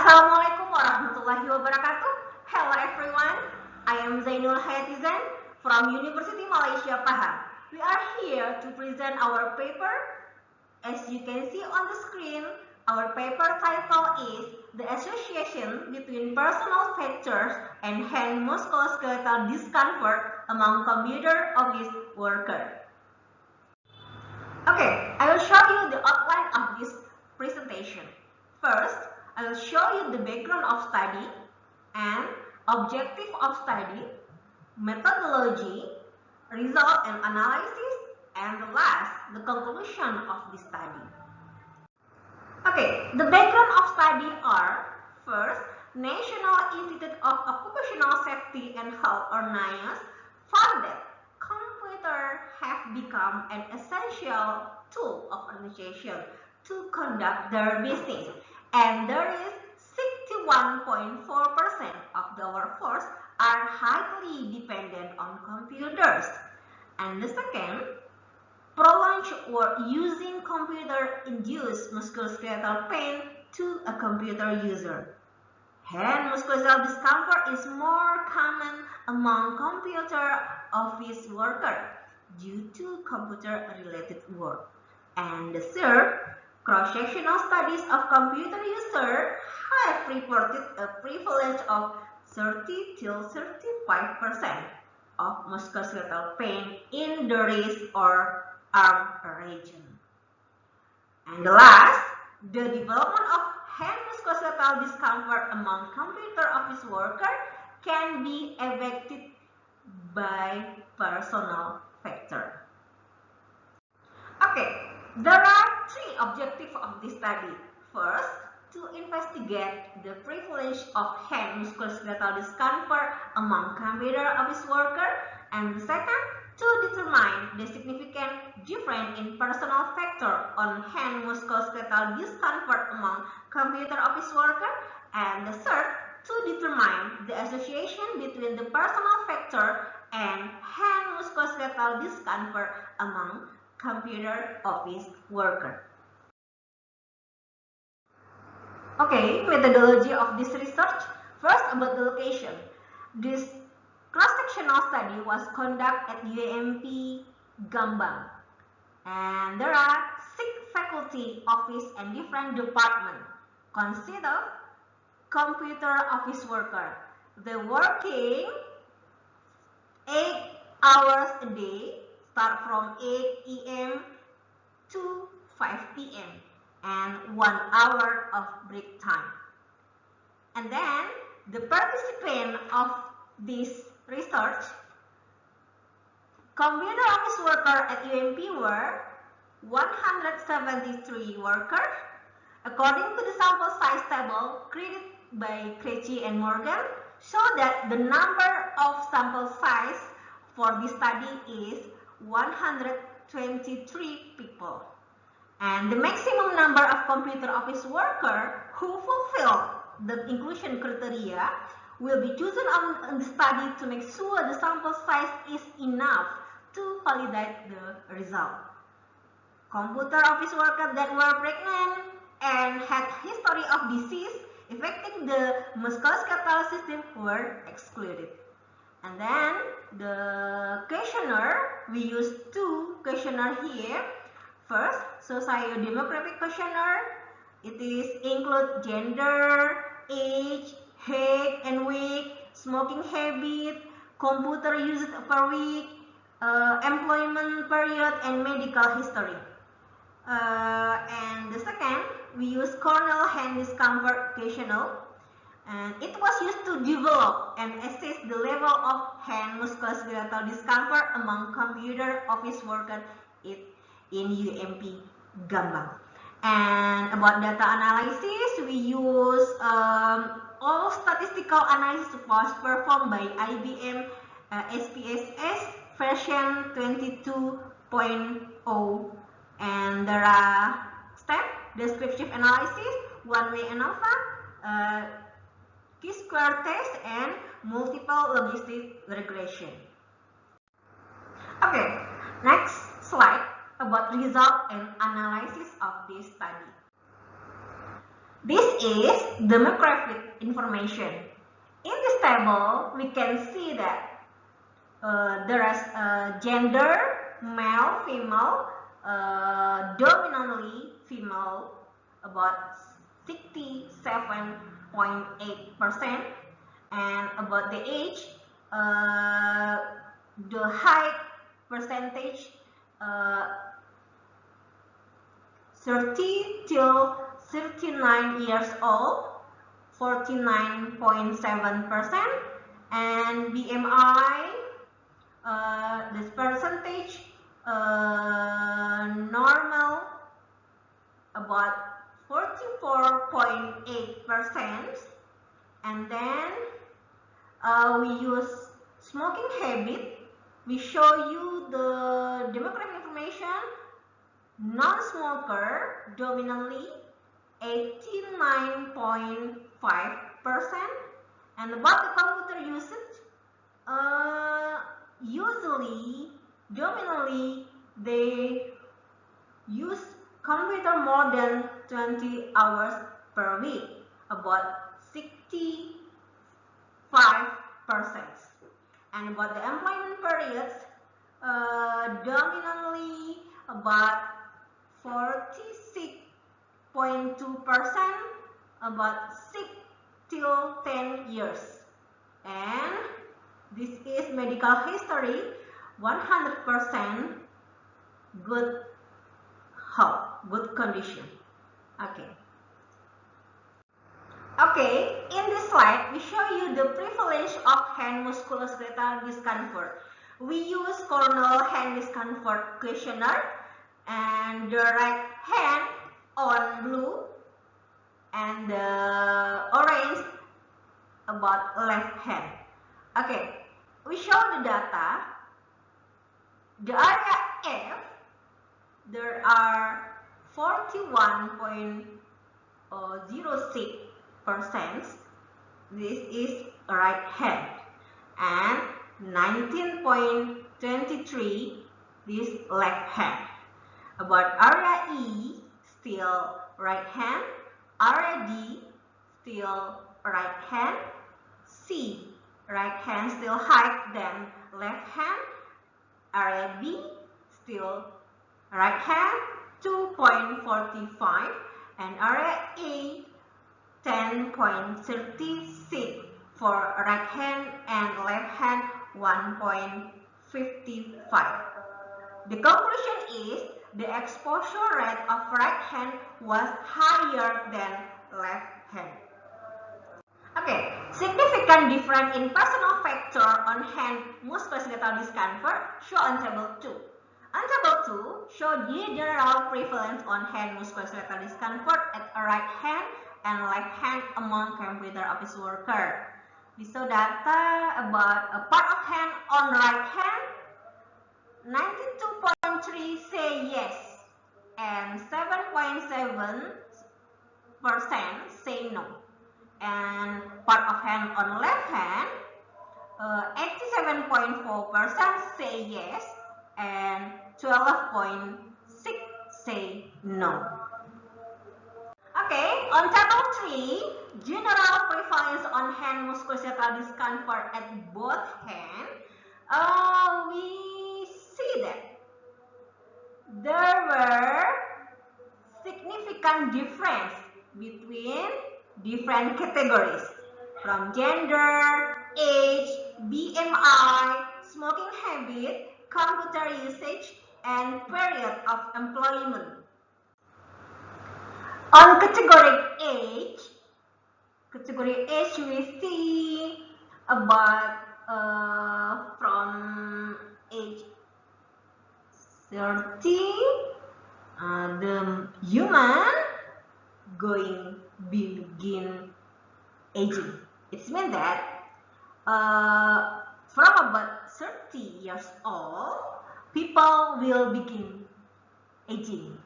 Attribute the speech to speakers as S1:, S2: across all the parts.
S1: Assalamualaikum warahmatullahi wabarakatuh. Hello everyone, I am Zayyinul Hayati from University Malaysia Pahang. We are here to present our paper. As you can see on the screen, our paper title is The Association Between Personal Factors and Hand Musculoskeletal Discomfort Among Computer Office Workers. Okay, I will show you the outline of this presentation. First, I will show you the background of study and objective of study, methodology, result and analysis, and the last, the conclusion of the study. Okay, the background of study are, first, National Institute of Occupational Safety and Health or NIOSH found that computers have become an essential tool of organization to conduct their business, and there is 61.4% of the workforce are highly dependent on computers. And the second, prolonged work using computer-induced musculoskeletal pain to a computer user. Hand musculoskeletal discomfort is more common among computer office workers due to computer-related work. And the third, cross-sectional studies of computer users have reported a prevalence of 30 till 35% of musculoskeletal pain in the wrist or arm region. And the last, the development of hand musculoskeletal discomfort among computer office workers can be affected by personal factors. Okay, there are three objectives of this study. First, to investigate the prevalence of hand musculoskeletal discomfort among computer office workers, and the second, to determine the significant difference in personal factor on hand musculoskeletal discomfort among computer office workers, and the third, to determine the association between the personal factor and hand musculoskeletal discomfort among computer office worker. Okay, methodology of this research. First, about the location. This cross-sectional study was conducted at UAMP Gambang, and there are 6 faculty, office, and different departments. Consider computer office worker. They're working 8 hours a day, start from 8 a.m. to 5 p.m. and 1 hour of break time. And then the participant of this research, computer office workers at UMP were 173 workers. According to the sample size table created by Krejci and Morgan, show that the number of sample size for this study is 123 people. And the maximum number of computer office workers who fulfill the inclusion criteria will be chosen on the study to make sure the sample size is enough to validate the result. Computer office workers that were pregnant and had history of disease affecting the musculoskeletal system were excluded. And then the questionnaire, we use 2 questionnaires here. First, socio-demographic questionnaire. It is include gender, age, height and weight, smoking habit, computer used per week, employment period, and medical history. And the second, we use Cornell hand discomfort questionnaire. And it was used to develop and assess the level of hand musculoskeletal discomfort among computer office workers in UMP Gambang. And about data analysis, we use all statistical analysis was performed by IBM SPSS version 22.0, and there are steps: descriptive analysis, one-way ANOVA, T-square test, and multiple logistic regression. Okay, next slide about result and analysis of this study. This is demographic information. In this table, we can see that there is gender, male, female, dominantly female, about 67.8%, and about the age, the height percentage, 30 till 39 years old, 49.7%, and BMI, this percentage, normal, about 44.8%, and then we use smoking habit. We show you the demographic information. Non-smoker dominantly 89.5%, and about the computer usage, usually dominantly they use computer more than 20 hours per week, about 65%. And about the employment periods, dominantly about 46.2%, about 6 till 10 years. And this is medical history, 100% good health, good condition. Okay, in this slide, we show you the prevalence of hand musculoskeletal discomfort. We use corneal hand discomfort questionnaire, and the right hand on blue and the orange about left hand. Okay, we show the data. The area F, there are 41.06%. This is right hand, and 19.23 this left hand. About area E, still right hand. Area D, still right hand. C, right hand still higher than left hand. Area B, still right hand, 2.45, and area A, 10.36 for right hand, and left hand 1.55. The conclusion is the exposure rate of right hand was higher than left hand. Okay, significant difference in personal factor on hand musculoskeletal discomfort shown on table 2. On table 2, show the general prevalence on hand musculoskeletal discomfort at a right hand and left hand among computer office worker. We saw data about a part of hand on right hand, 92.3 say yes, and 7.7% say no. And part of hand on left hand, 87.4% say yes, and 12.6 say no. Okay, on table 3, general prevalence on hand musculoskeletal discomfort at both hands. We see that there were significant difference between different categories from gender, age, BMI, smoking habit, computer usage, and period of employment. On category age we see about from age 30, the human begin aging. It means that from about 30 years old, people will begin aging.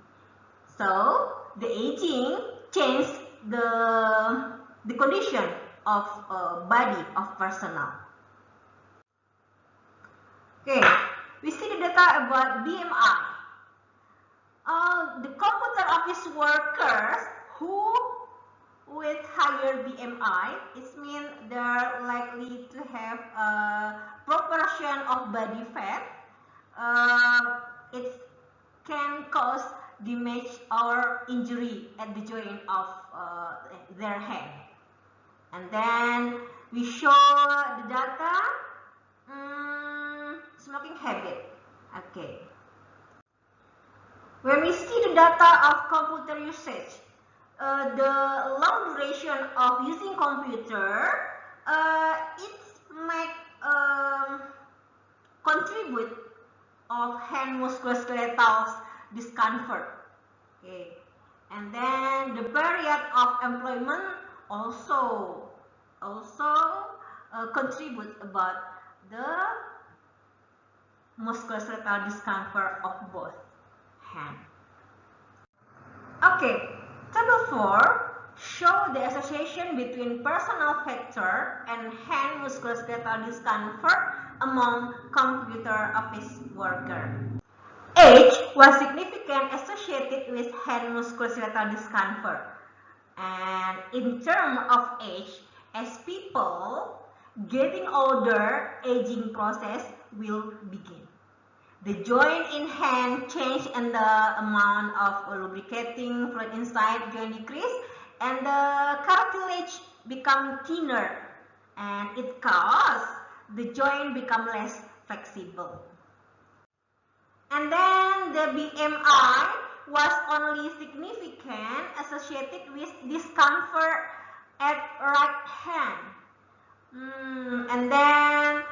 S1: So the aging changes the condition of body of personnel. Okay, we see the data about BMI. The computer office workers who with higher BMI, it means they're likely to have a proportion of body fat. It can cause damage or injury at the joint of their hand. And then we show the data, smoking habit. Okay. When we see the data of computer usage, the long duration of using computer, it might contribute of hand musculoskeletal discomfort. Okay, and then the period of employment also contribute about the musculoskeletal discomfort of both hands. Okay, table 4 show the association between personal factor and hand musculoskeletal discomfort among computer office worker. Age was significantly associated with hand musculoskeletal discomfort. And in terms of age, as people getting older, aging process will begin. The joint in hand change and the amount of lubricating fluid inside joint decrease, and the cartilage become thinner, and it causes the joint become less flexible. And then the BMI was only significant associated with discomfort at right hand. And then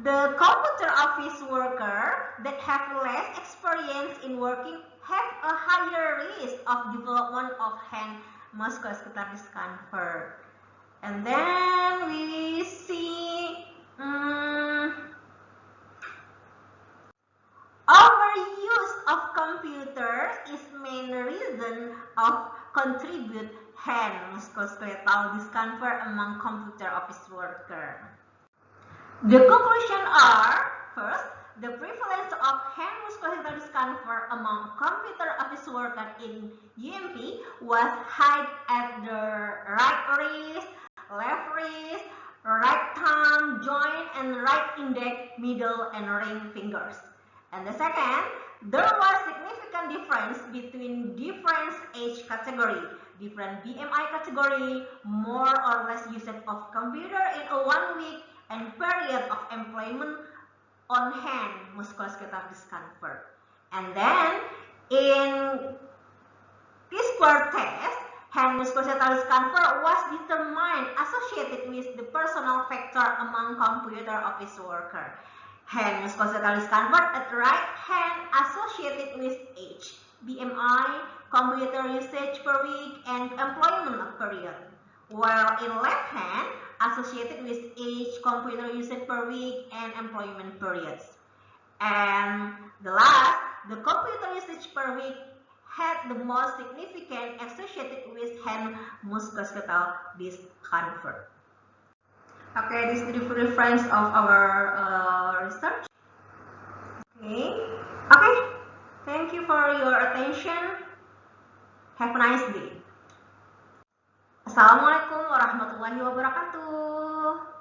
S1: the computer office worker that have less experience in working have a higher risk of development of hand musculoskeletal discomfort. And then we see overuse of computers is main reason of contribute hand musculoskeletal discomfort among computer office worker. The conclusion are, first, the prevalence of hand musculoskeletal discomfort among computer office worker in UMP was high at the right wrist, left wrist, right thumb joint, and right index, middle, and ring fingers. And the second, there was significant difference between different age category, different BMI category, more or less usage of computer in a 1 week, and period of employment on hand musculoskeletal discomfort. And then in T-square test, hand musculoskeletal discomfort was determined associated with the personal factor among computer office worker. Hand musculoskeletal discomfort at right hand associated with age, BMI, computer usage per week, and employment period. While in left hand, associated with age, computer usage per week, and employment periods. And the last, the computer usage per week had the most significant associated with hand musculoskeletal discomfort. Okay, this is the reference of our research. Okay, thank you for your attention. Have a nice day. Assalamualaikum warahmatullahi wabarakatuh.